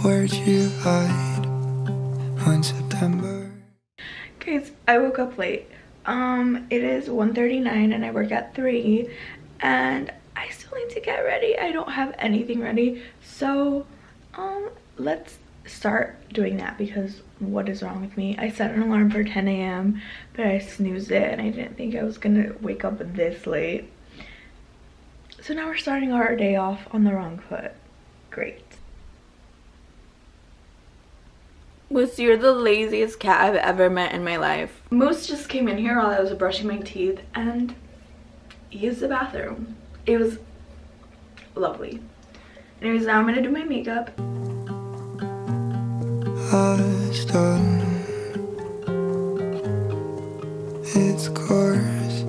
Where'd you hide one September? Guys, I woke up late. It is 1:39 and I work at 3 and I still need to get ready. I don't have anything ready. So, let's start doing that because what is wrong with me? I set an alarm for 10 a.m. but I snoozed it and I didn't think I was gonna wake up this late. So now we're starting our day off on the wrong foot. Great. Moose, you're the laziest cat I've ever met in my life. Moose just came in here while I was brushing my teeth and used the bathroom. It was lovely. Anyways, now I'm gonna do my makeup. Its course.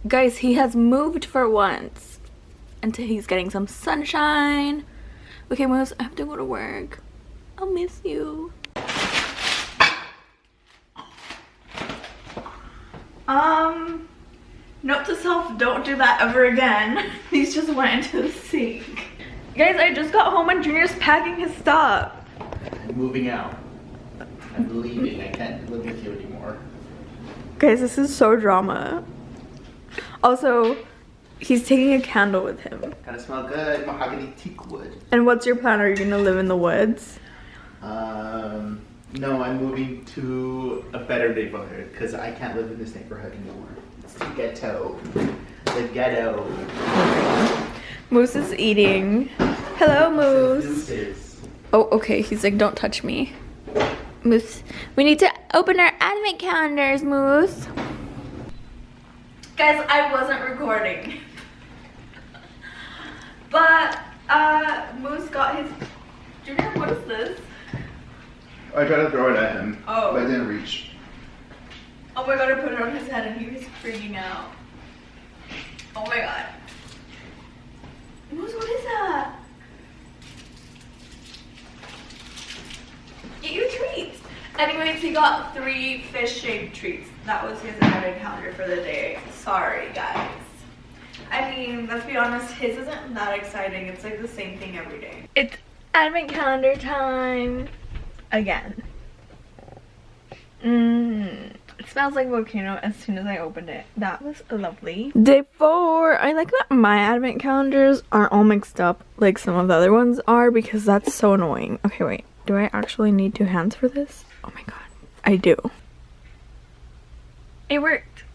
Guys, he has moved for once until he's getting some sunshine. Okay, Moose, I have to go to work. I'll miss you. Note to self, don't do that ever again. These just went into the sink. Guys, I just got home and Junior's packing his stuff. I'm moving out. I'm leaving. I can't live with you anymore. Guys, this is so drama. Also, he's taking a candle with him. Gotta smell good. Mahogany teak wood. And what's your plan? Are you gonna live in the woods? No, I'm moving to a better neighborhood because I can't live in this neighborhood anymore. It's the ghetto. The ghetto. Moose is eating. Hello, Moose. Deuces. Oh, okay. He's like, don't touch me. Moose, we need to open our advent calendars, Moose. Guys, I wasn't recording. But, Moose got his... Junior, what is this? I tried to throw it at him, Oh. but it didn't reach. Oh my god, I put it on his head and he was freaking out. Oh my god. Moose, what is that? Get your treats. Anyways, he got 3 fish-shaped treats. That was his advent calendar for the day. Sorry, guys. I mean, let's be honest, his isn't that exciting. It's like the same thing every day. It's advent calendar time. Again. It smells like volcano as soon as I opened it. That was lovely. Day 4. I like that my advent calendars aren't all mixed up like some of the other ones are because that's so annoying. Okay, wait. Do I actually need 2 hands for this? Oh my god. I do. It worked.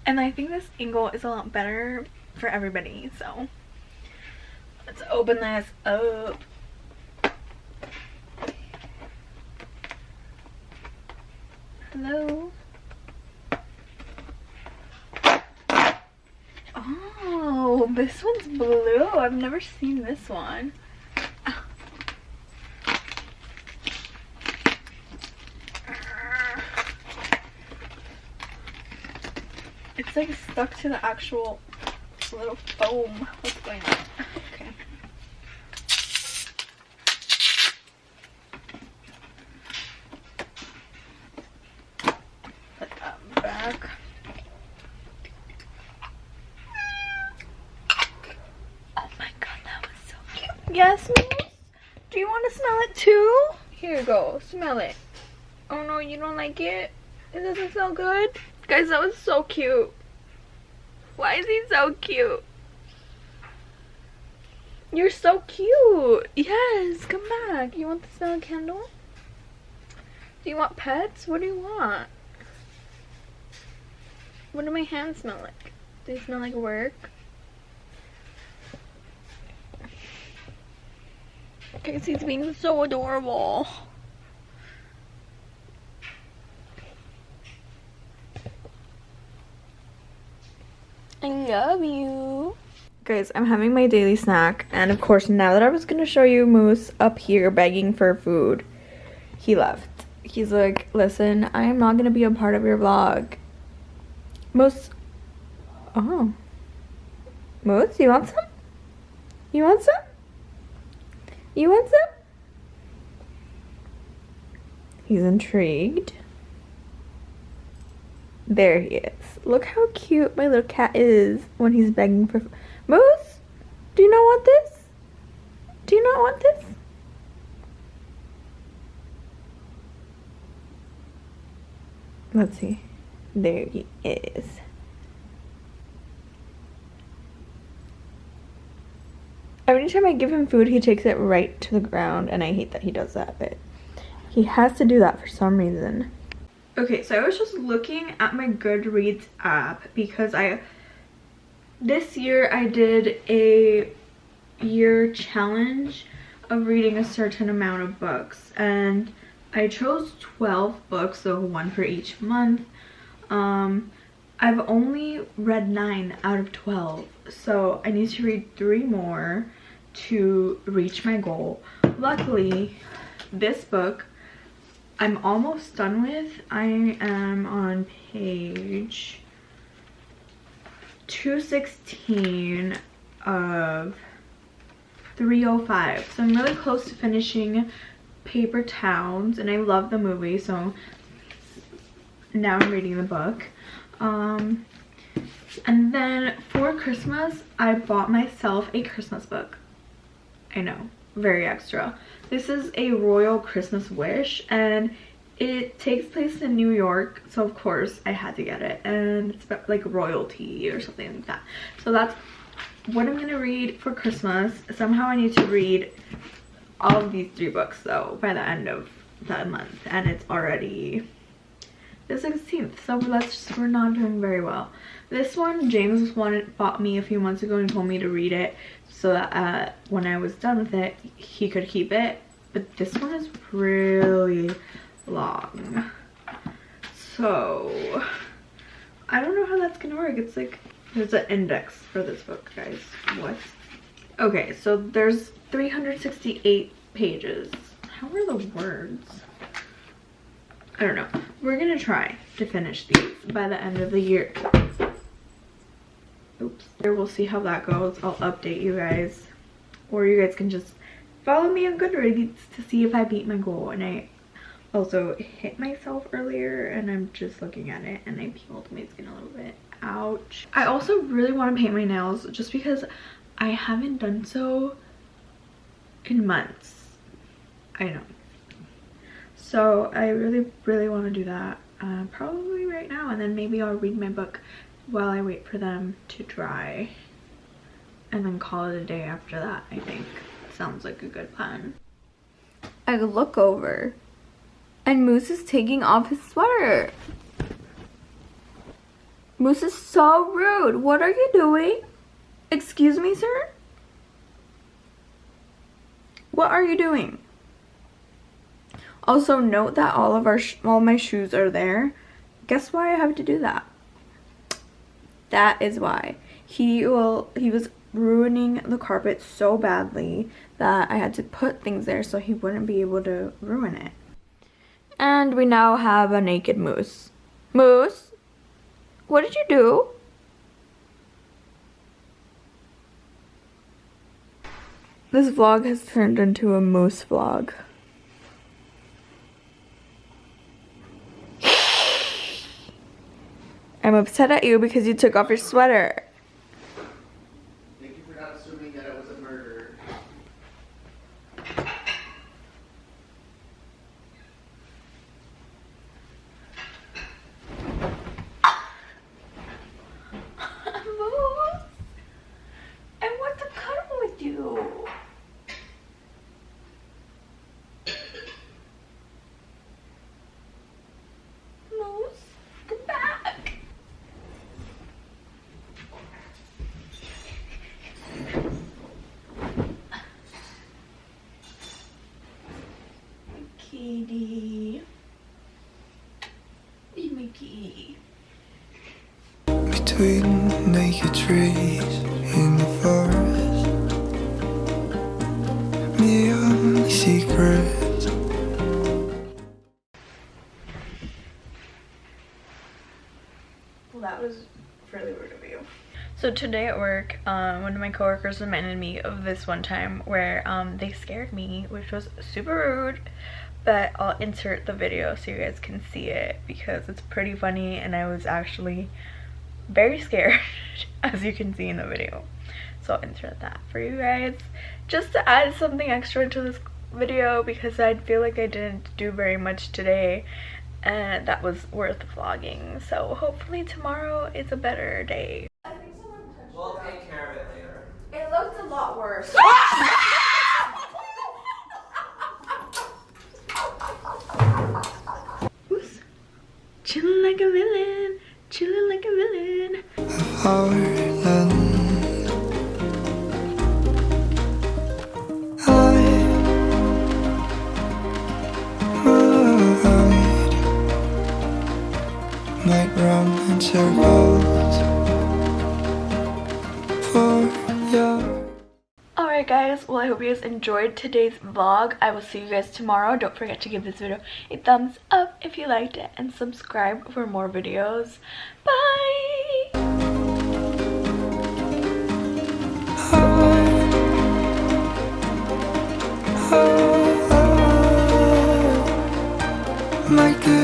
And I think this angle is a lot better for everybody. So let's open this up. Hello. Oh, this one's blue. I've never seen this one. It's like stuck to the actual little foam. What's going on? Okay. Put that back. Oh my god, that was so cute. Yes, Moose? Do you want to smell it too? Here you go. Smell it. Oh no, you don't like it? It doesn't smell good? Guys, that was so cute. Why is he so cute? You're so cute. Yes, come back. You want to smell a candle? Do you want pets? What do you want? What do my hands smell like? Do they smell like work? Okay, he's being so adorable. I love you. Guys, I'm having my daily snack, and of course, now that I was gonna show you Moose up here begging for food, he left. He's like, listen, I am not gonna be a part of your vlog. Moose. Oh. Moose, you want some? You want some? You want some? He's intrigued. There he is. Look how cute my little cat is when he's begging for Moose, do you not want this? Let's see. There he is. Every time I give him food, he takes it right to the ground, and I hate that he does that, but he has to do that for some reason. Okay, so I was just looking at my Goodreads app because this year I did a year challenge of reading a certain amount of books, and I chose 12 books, so one for each month. I've only read 9 out of 12, so I need to read 3 more to reach my goal. Luckily, this book I'm almost done with. I am on page 216 of 305, so I'm really close to finishing Paper Towns, and I love the movie, so now I'm reading the book. And then for Christmas, I bought myself a Christmas book. I know, very extra. This is a Royal Christmas Wish, and it takes place in New York, so of course I had to get it, and it's about like royalty or something like that. So that's what I'm gonna read for Christmas. Somehow I need to read all of these 3 books though by the end of the month, and it's already the 16th, so we're not doing very well. This one James bought me a few months ago and told me to read it so that when I was done with it he could keep it, but this one is really long, so I don't know how that's gonna work. It's like there's an index for this book, guys. What? Okay, so there's 368 pages. How are the words? I don't know. We're gonna try to finish these by the end of the year. Oops. We'll see how that goes. I'll update you guys, or you guys can just follow me on Goodreads to see if I beat my goal. And I also hit myself earlier, and I'm just looking at it, and I peeled my skin a little bit. Ouch. I also really want to paint my nails just because I haven't done so in months. I know. So I really want to do that probably right now, and then maybe I'll read my book while I wait for them to dry, and then call it a day after that. I think sounds like a good plan. I look over and Moose is taking off his sweater. Moose is so rude. What are you doing? Excuse me, sir? What are you doing? Also, note that all my shoes are there. Guess why I have to do that? That is why. He was ruining the carpet so badly that I had to put things there so he wouldn't be able to ruin it. And we now have a naked Moose. Moose, what did you do? This vlog has turned into a Moose vlog. I'm upset at you because you took off your sweater. Thank you for not assuming that it was a murder. Moose, I want to cuddle with you. Moose, come back. Kitty. Hey, Mickey. Between naked trees in the forest, the only secret. Well, that was really rude of you. So today at work, one of my coworkers reminded me of this one time where they scared me, which was super rude, but I'll insert the video so you guys can see it because it's pretty funny, and I was actually very scared as you can see in the video. So I'll insert that for you guys just to add something extra to this video because I feel like I didn't do very much today, and that was worth vlogging. So hopefully tomorrow is a better day. We'll take care of it later. It looked a lot worse. Oops. Chilling like a villain, chilling like a villain. Harlan. Might run in circles for your. Alright guys, well I hope you guys enjoyed today's vlog. I will see you guys tomorrow. Don't forget to give this video a thumbs up if you liked it and subscribe for more videos. Bye! My good.